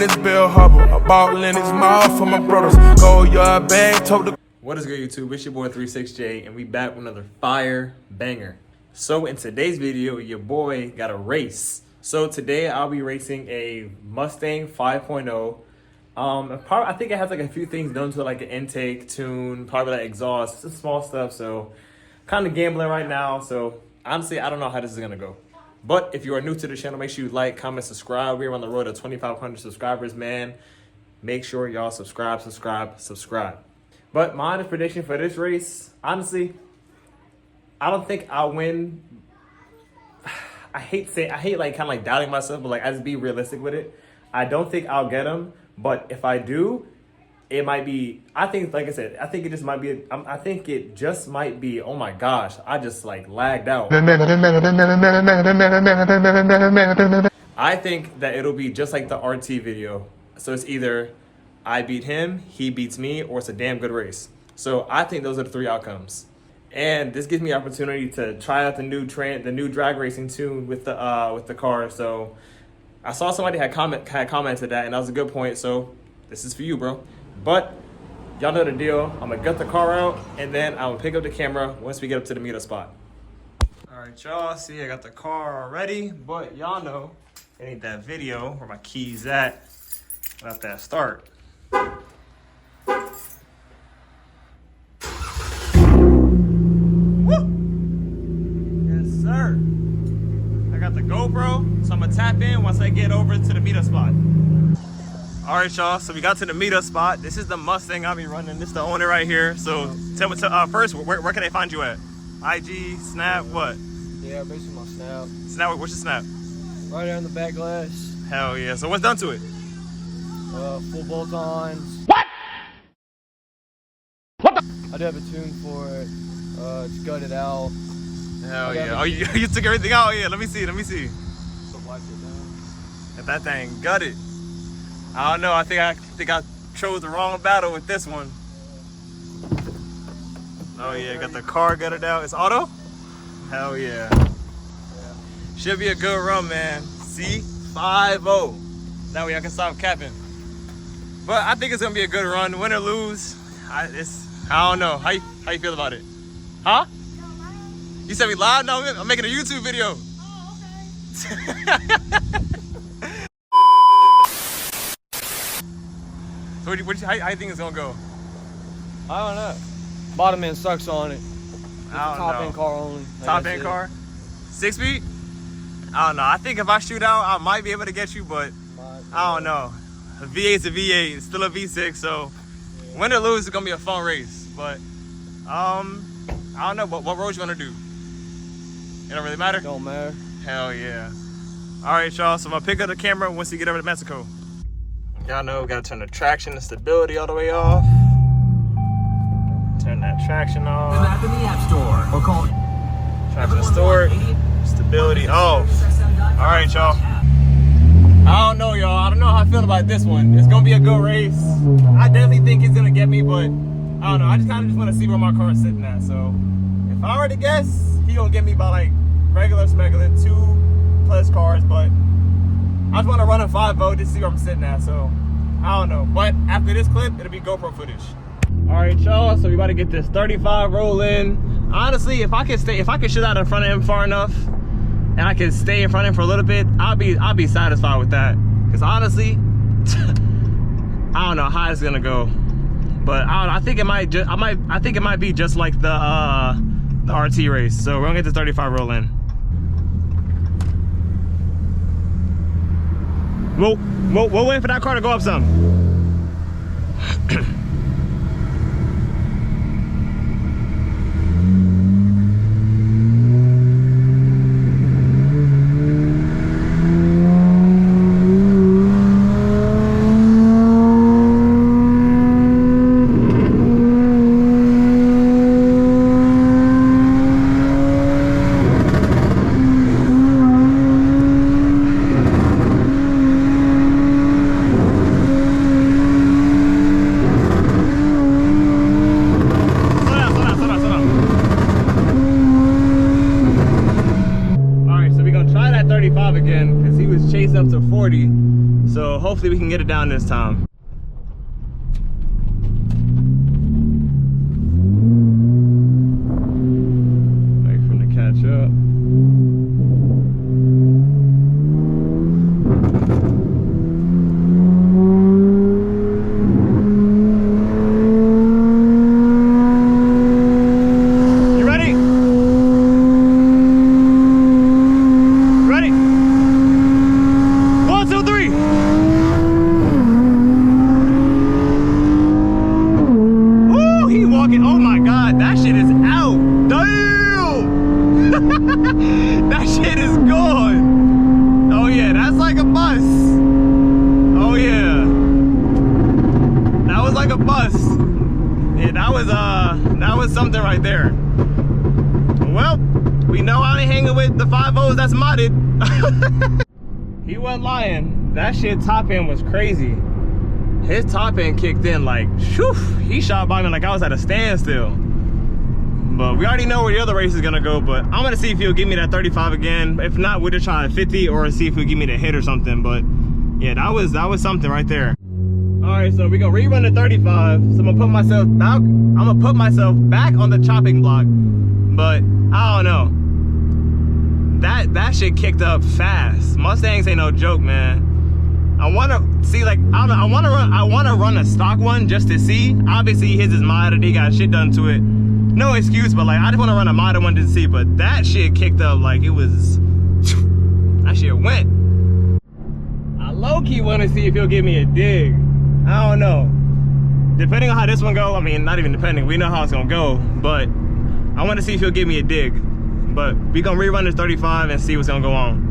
at his Bill Hubble. A ball in his mouth for my brothers. Go your bag, told the. What is good, YouTube? It's your boy 36J, and we back with another fire banger. So in today's video, your boy got a race. So today I'll be racing a Mustang 5.0. I think it has like a few things done to it, like an intake, tune, probably like exhaust, just small stuff. So kind of gambling right now. So honestly, I don't know how this is gonna go. But if you are new to the channel, make sure you like, comment, subscribe. We're on the road to 2,500 subscribers, man. Make sure y'all subscribe. But my honest prediction for this race, honestly, I don't think I'll win. I hate like kind of like doubting myself, but like I just be realistic with it. I don't think I'll get him, but if I do, it might be. I think, like I said, I think it just might be. I think it just might be. Oh my gosh, I just like lagged out. I think that it'll be just like the RT video. So it's either I beat him, he beats me, or it's a damn good race. So I think those are the three outcomes. And this gives me opportunity to try out the new drag racing tune with the car. So I saw somebody had commented that, and that was a good point. So this is for you, bro. But y'all know the deal. I'm gonna gut the car out, and then I'm gonna pick up the camera once we get up to the meetup spot. All right, y'all. See, I got the car already, but y'all know I need that video where my keys at. About that start. The GoPro, so I'm gonna tap in once I get over to the meetup spot. All right, y'all, so we got to the meetup spot. This is the Mustang I'll be running. This is the owner right here. So tell me, first, where can they find you at? IG, Snap, what? Yeah, basically my Snap. Snap, what's your Snap? Right there in the back glass. Hell yeah, so what's done to it? Full bolt-ons. What? I do have a tune for it. It's gutted out. Hell yeah. Oh, you took everything out? Yeah, let me see. Wipe it down. If that thing gutted. I don't know, I think I chose the wrong battle with this one. Oh yeah, got the car gutted out. It's auto? Hell yeah. Should be a good run, man. See? 5-0. That way I can stop capping. But I think it's gonna be a good run. Win or lose, I don't know. How you feel about it? Huh? You said we live? No, I'm making a YouTube video. Oh, So okay. how you think it's gonna go? I don't know. Bottom end sucks on it. I don't Top know. end car only. Top end car? 6 speed? I don't know. I think if I shoot out, I might be able to get you, but I don't know. A V8's a V8, it's still a V6, so win or lose, it's gonna be a fun race. But I don't know. What road you wanna do? It don't really matter? Don't matter. Hell yeah. All right, y'all, so I'm gonna pick up the camera once you get over to Mexico. Y'all know we gotta turn the traction and stability all the way off. Turn that traction off. The map in the App Store or call Traction stored. Stability off. All right, y'all. I don't know, y'all. I don't know how I feel about this one. It's gonna be a good race. I definitely think it's gonna get me, but I don't know. I just kind of want to see where my car is sitting at. So if I were to guess, he gonna get me by like regular smuggler, 2+ cars, but I just want to run a 5-0 to see where I'm sitting at. So I don't know. But after this clip, it'll be GoPro footage. All right, y'all. So we about to get this 35 rolling. Honestly, if I could shoot out in front of him far enough, and I can stay in front of him for a little bit, I'll be satisfied with that. Cause honestly, I don't know how it's gonna go, but I think it might be just like the RT race. So we're gonna get the 35 roll in. We'll wait for that car to go up some. So hopefully we can get it down this time. Wait for him to catch up. That shit is gone. Oh yeah, that's like a bus. Oh yeah, that was like a bus. Yeah, that was something right there. Well, we know I ain't hanging with the 5.0s that's modded. He wasn't lying. That shit top end was crazy. His top end kicked in like, shoo, he shot by me like I was at a standstill. But we already know where the other race is gonna go, but I'm gonna see if he'll give me that 35 again. If not, we'll just try a 50 or see if he'll give me the hit or something. But yeah, that was something right there. All right, so we're gonna rerun the 35. So I'm gonna put myself back on the chopping block. But I don't know. That shit kicked up fast. Mustangs ain't no joke, man. I wanna see, like, I don't know, I wanna run a stock one just to see. Obviously his is modded, he got shit done to it. No excuse, but like I just want to run a modded one to see. But that shit kicked up like it was. That shit went. I low-key want to see if he'll give me a dig. I don't know. Depending on how this one go, I mean, not even depending. We know how it's gonna go, but I want to see if he'll give me a dig. But we gonna rerun this 35 and see what's gonna go on.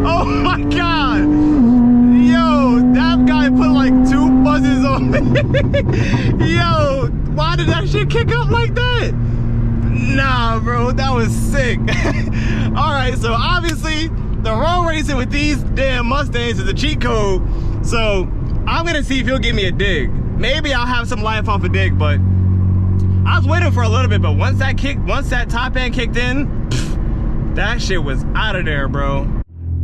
Oh my god! Yo, that guy put like 2 buzzes on me. Yo, why did that shit kick up like that? Nah, bro, that was sick. Alright, so obviously the road racing with these damn Mustangs is a cheat code. So I'm gonna see if he'll give me a dig. Maybe I'll have some life off a dig, but I was waiting for a little bit, but once that top end kicked in, that shit was out of there, bro.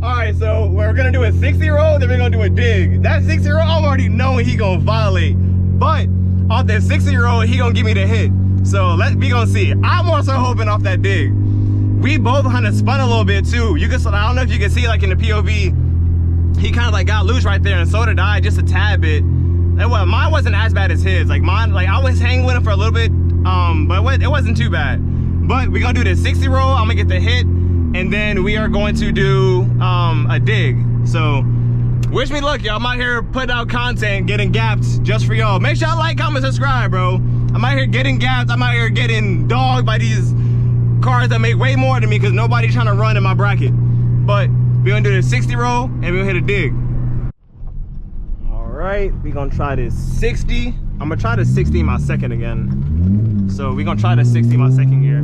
All right, so we're gonna do a 60-year-old, then we're gonna do a dig. That 60-year-old, I'm already knowing he gonna violate, but off that 60-year-old, he gonna give me the hit. So we gonna see. I'm more so hoping off that dig. We both kind of spun a little bit too. I don't know if you can see, like in the POV, he kind of like got loose right there, and so did I, just a tad bit. And well, mine wasn't as bad as his. Like mine, like I was hanging with him for a little bit, but it wasn't too bad. But we're gonna do the 60-roll, I'm gonna get the hit, and then we are going to do a dig. So wish me luck, y'all. I'm out here putting out content, getting gapped just for y'all. Make sure y'all like, comment, subscribe, bro. I'm out here getting gapped, I'm out here getting dogged by these cars that make way more than me because nobody's trying to run in my bracket. But we're gonna do the 60-roll and we're gonna hit a dig. All right, we're gonna try this 60. I'm gonna try the 60 my second again. So we're gonna try the 60 my second gear.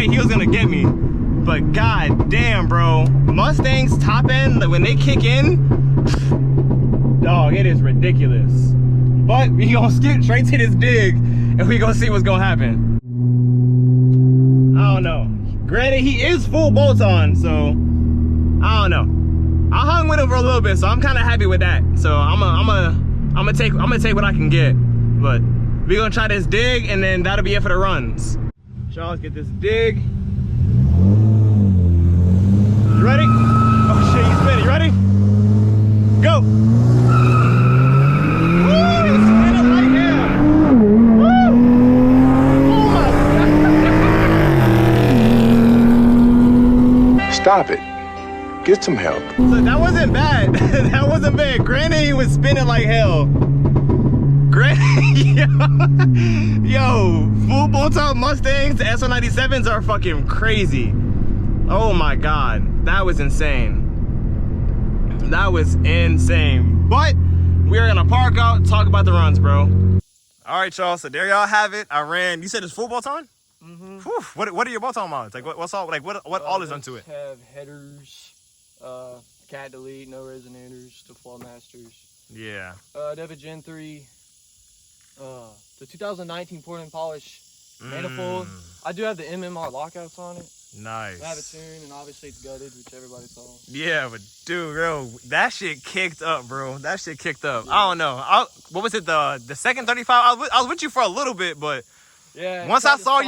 He was gonna get me, but god damn, bro, Mustangs top end, when they kick in, dog, it is ridiculous. But we gonna skip straight to this dig and we gonna see what's gonna happen. I don't know, granted he is full bolts on, so I don't know. I hung with him for a little bit, so I'm kind of happy with that. So I'm gonna take what I can get. But We're gonna try this dig, and then that'll be it for the runs. So let's get this dig. You ready? Oh shit, you spinning. You ready? Go! Woo! He's spinning like hell! Woo! Oh my god! Stop it. Get some help. So that wasn't bad. That wasn't bad. Granted, he was spinning like hell. Granted, yo, full bolt-on Mustangs, the S197s are fucking crazy. Oh my god, that was insane. That was insane. But we are gonna park out, talk about the runs, bro. All right, y'all. So there y'all have it. I ran. You said it's full bolt-on? Mm-hmm. What are your bolt-on mods? Like what's all like what all is onto it? Have headers, cat delete, no resonators, to flaw masters. Yeah. They have a Gen 3. The 2019 Portland Polish manifold. I do have the MMR lockouts on it. Nice. I have a tune, and obviously it's gutted, which everybody saw. Yeah, but dude, bro, that shit kicked up, bro. That shit kicked up. I don't know. What was it? The second 35? I was with you for a little bit, but yeah. once I saw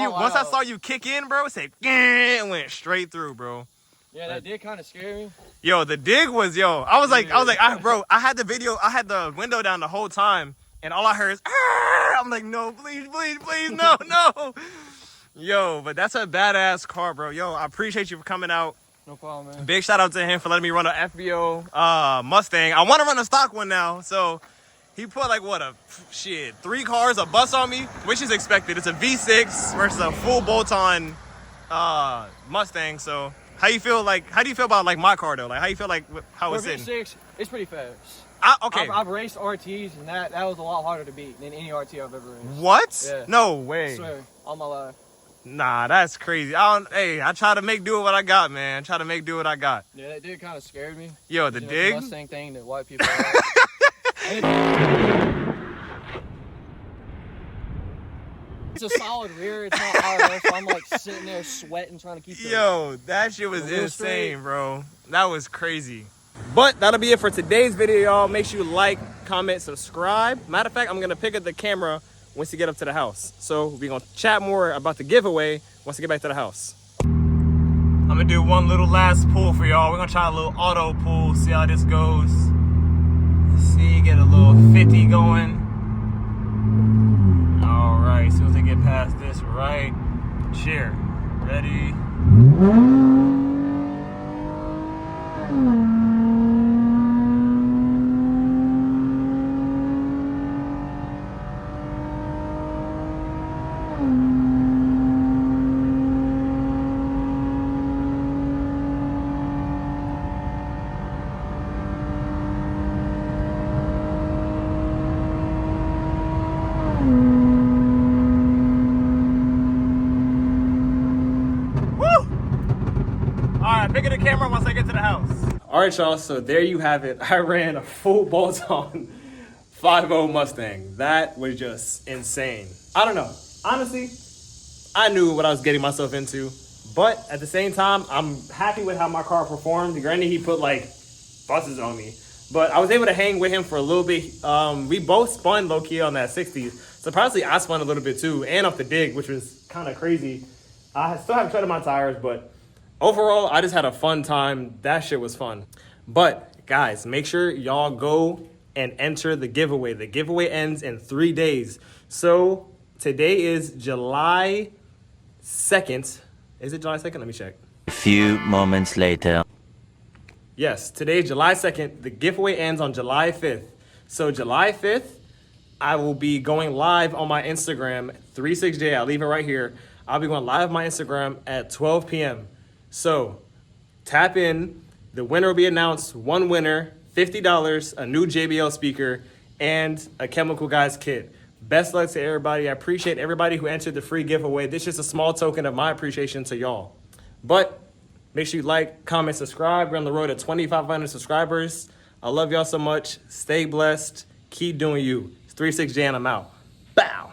you kick in, bro, it said and went straight through, bro. Yeah, that did kind of scare me. Yo, the dig was I was like, bro, I had the window down the whole time, and all I heard is, I'm like, no, please, no. Yo, but that's a badass car, bro. Yo, I appreciate you for coming out. No problem, man. Big shout out to him for letting me run an FBO Mustang. I want to run a stock one now, so he put like 3 cars, a bus on me, which is expected. It's a V6 versus a full bolt-on Mustang. So how do you feel about like my car though? Like how you feel like how it's sitting? V6, it's pretty fast. Okay. I've raced RTs, and that was a lot harder to beat than any RT I've ever raced. What? Yeah. No way. I swear, all my life. Nah, that's crazy. I try to make do with what I got, man. Yeah, that did kind of scared me. Yo, the dig? The Mustang thing that white people like. It's a solid rear. It's not RS, so I'm like sitting there sweating, trying to keep it. Yo, that shit was insane, straight. bro. That was crazy. But that'll be it for today's video, y'all. Make sure you like, comment, subscribe. Matter of fact, I'm going to pick up the camera once you get up to the house. So we're going to chat more about the giveaway once we get back to the house. I'm going to do one little last pull for y'all. We're going to try a little auto pull, see how this goes. Let's see, get a little 50 going. All right, as soon as I get past this right chair. Ready? Pick up the camera once I get to the house. All right, y'all, so there you have it. I ran a full bolt-on 5.0 Mustang. That was just insane. I don't know. Honestly, I knew what I was getting myself into, but at the same time, I'm happy with how my car performed. Granted, he put like buses on me, but I was able to hang with him for a little bit. We both spun low-key on that 60. Surprisingly, I spun a little bit too, and off the dig, which was kind of crazy. I still haven't treaded my tires, but overall, I just had a fun time. That shit was fun. But guys, make sure y'all go and enter the giveaway. The giveaway ends in 3 days. So today is July 2nd. Is it July 2nd? Let me check. A few moments later. Yes, today is July 2nd. The giveaway ends on July 5th. So July 5th, I will be going live on my Instagram, 36J. I'll leave it right here. I'll be going live on my Instagram at 12 p.m. So tap in. The winner will be announced. One winner, $50, a new JBL speaker, and a Chemical Guys kit. Best luck to everybody. I appreciate everybody who entered the free giveaway. This is just a small token of my appreciation to y'all. But make sure you like, comment, subscribe. We're on the road to 2,500 subscribers. I love y'all so much. Stay blessed. Keep doing you. It's 36J and I'm out. Bow.